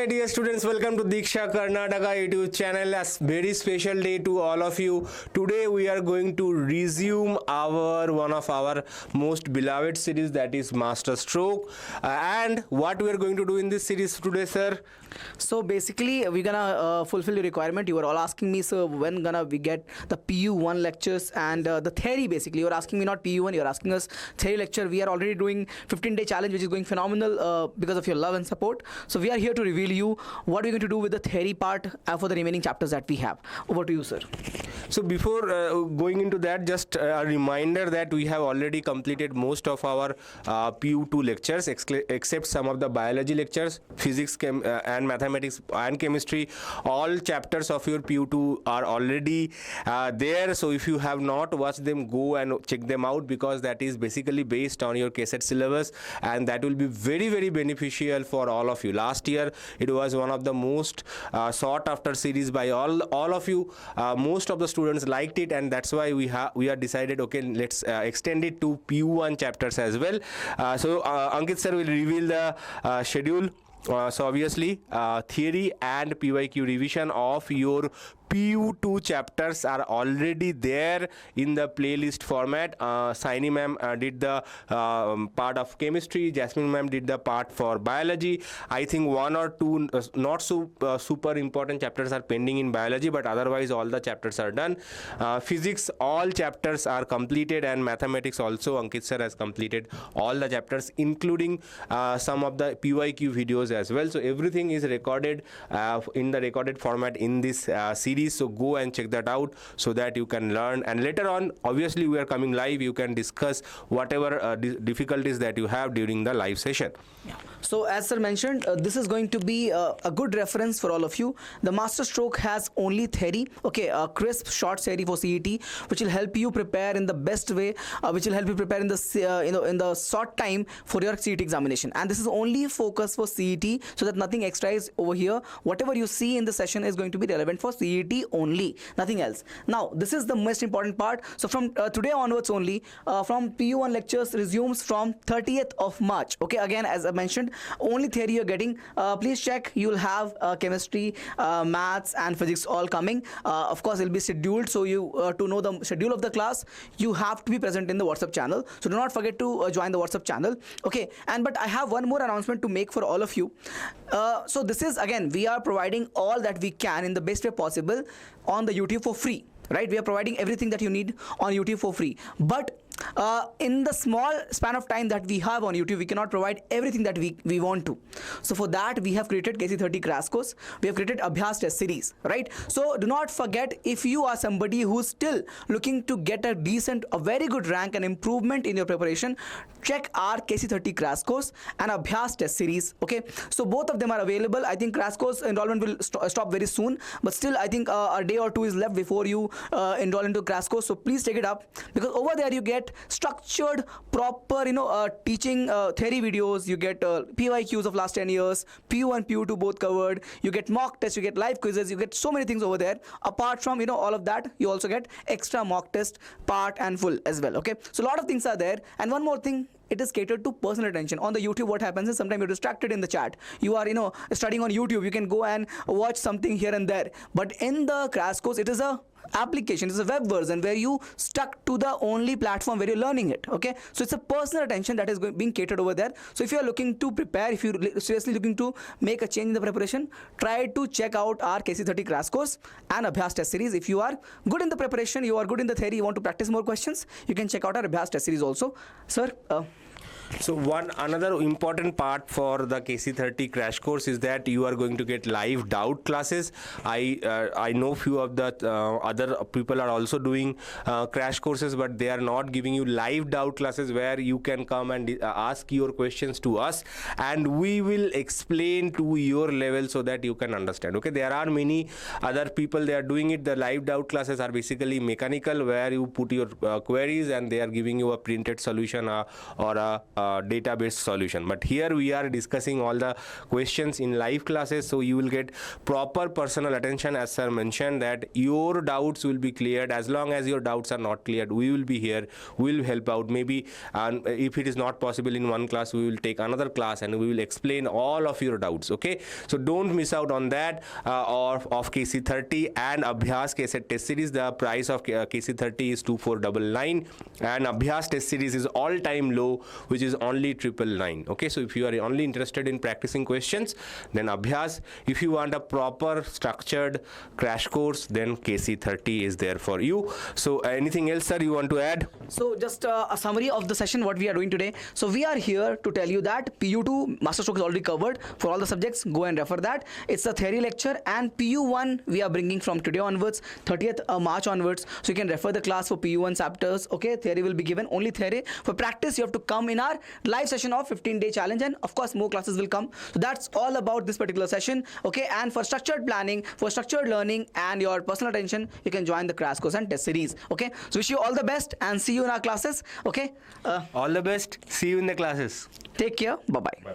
dear students, welcome to Deeksha Karnataka YouTube channel. A very special day to all of you. Today we are going to resume one of our most beloved series, that is Masterstroke. And what we are going to do in this series today, sir? So basically we're gonna fulfill the requirement. You were all asking me, so when gonna we get the PU1 lectures and the theory. Basically you're asking me not PU1, you're asking us theory lecture. We are already doing 15-day challenge, which is going phenomenal because of your love and support. So we are here to reveal you what we're going to do with the theory part for the remaining chapters that we have. Over to you, sir. So before going into that, just a reminder that we have already completed most of our PU2 lectures, except some of the biology lectures, physics, and mathematics and chemistry. All chapters of your PU2 are already there. So if you have not watched them, go and check them out, because that is basically based on your KCET syllabus, and that will be very, very beneficial for all of you. Last year it was one of the most sought after series by all of you. Most of the students liked it, and that's why we are decided, okay, let's extend it to PU1 chapters as well. So Ankit sir will reveal the schedule. So obviously theory and PYQ revision of your PU2 chapters are already there in the playlist format. Saini ma'am did the part of chemistry, Jasmine ma'am did the part for biology. I think one or two not so super important chapters are pending in biology, but otherwise all the chapters are done. Physics, all chapters are completed, and mathematics also Ankit sir has completed all the chapters, including some of the PYQ videos as well. So everything is recorded in the recorded format in this series. So go and check that out so that you can learn, and later on obviously we are coming live, you can discuss whatever difficulties that you have during the live session. Yeah. So as sir mentioned, this is going to be a good reference for all of you. The Masterstroke has only theory, okay, a crisp short theory for CET, which will help you prepare in the best way, which will help you prepare in the in the short time for your CET examination. And this is only focused for CET, so that nothing extra is over here. Whatever you see in the session is going to be relevant for CET only, nothing else. Now this is the most important part. So from today onwards only, from PU1 lectures resumes from 30th of March. Okay, again as I mentioned, only theory you're getting. Please check, you'll have chemistry, maths and physics all coming. Of course it'll be scheduled, so you to know the schedule of the class, you have to be present in the WhatsApp channel. So do not forget to join the WhatsApp channel. Okay, and but I have one more announcement to make for all of you. So this is, again, we are providing all that we can in the best way possible on the YouTube for free, right? We are providing everything that you need on YouTube for free, but in the small span of time that we have on YouTube, we cannot provide everything that we want to. So for that we have created KCET crash course, we have created ABHYAS test series, right? So do not forget, if you are somebody who's still looking to get a very good rank and improvement in your preparation, check our KCET crash course and ABHYAS test series. Okay, so both of them are available. I think crash course enrollment will stop very soon, but still I think a day or two is left before you enroll into crash course. So please take it up, because over there you get structured, proper, teaching theory videos. You get PYQs of last 10 years, PU1, PU2 both covered. You get mock tests, you get live quizzes, you get so many things over there. Apart from all of that, you also get extra mock test part and full as well. Okay, so a lot of things are there. And one more thing, it is catered to personal attention. On the YouTube, what happens is sometimes you're distracted in the chat. You are studying on YouTube, you can go and watch something here and there, but in the crash course it is a application, it's a web version where you stuck to the only platform where you're learning it. Okay, so it's a personal attention that is being catered over there. So if you are looking to prepare, if you're seriously looking to make a change in the preparation, try to check out our KCET crash course and ABHYAS test series. If you are good in the preparation, you are good in the theory, you want to practice more questions, you can check out our ABHYAS test series also. Sir, so another important part for the KCET crash course is that you are going to get live doubt classes. I know few of the other people are also doing crash courses, but they are not giving you live doubt classes where you can come and ask your questions to us, and we will explain to your level so that you can understand. Okay, there are many other people, they are doing it. The live doubt classes are basically mechanical, where you put your queries and they are giving you a printed solution or a database solution. But here we are discussing all the questions in live classes, so you will get proper personal attention. As sir mentioned, that your doubts will be cleared. As long as your doubts are not cleared, we will be here, we will help out. Maybe if it is not possible in one class, we will take another class and we will explain all of your doubts. Okay, so don't miss out on that. Of KC30 and ABHYAS KCET test series, the price of KC30 is 2499 and ABHYAS test series is all time low, which is only 999. Okay, so if you are only interested in practicing questions, then ABHYAS. If you want a proper structured crash course, then KC30 is there for you. So anything else, sir, you want to add? So just a summary of the session, what we are doing today. So we are here to tell you that PU2 Masterstroke is already covered for all the subjects. Go and refer that. It's a theory lecture, and PU1 we are bringing from today onwards, 30th March onwards. So you can refer the class for PU1 chapters. Okay, theory will be given, only theory. For practice, you have to come in our live session of 15-day challenge, and of course more classes will come. So that's all about this particular session. Okay, and for structured planning, for structured learning and your personal attention, you can join the crash course and test series. Okay, so wish you all the best and see you in our classes. Okay, All the best. See you in the classes. take care. Bye bye.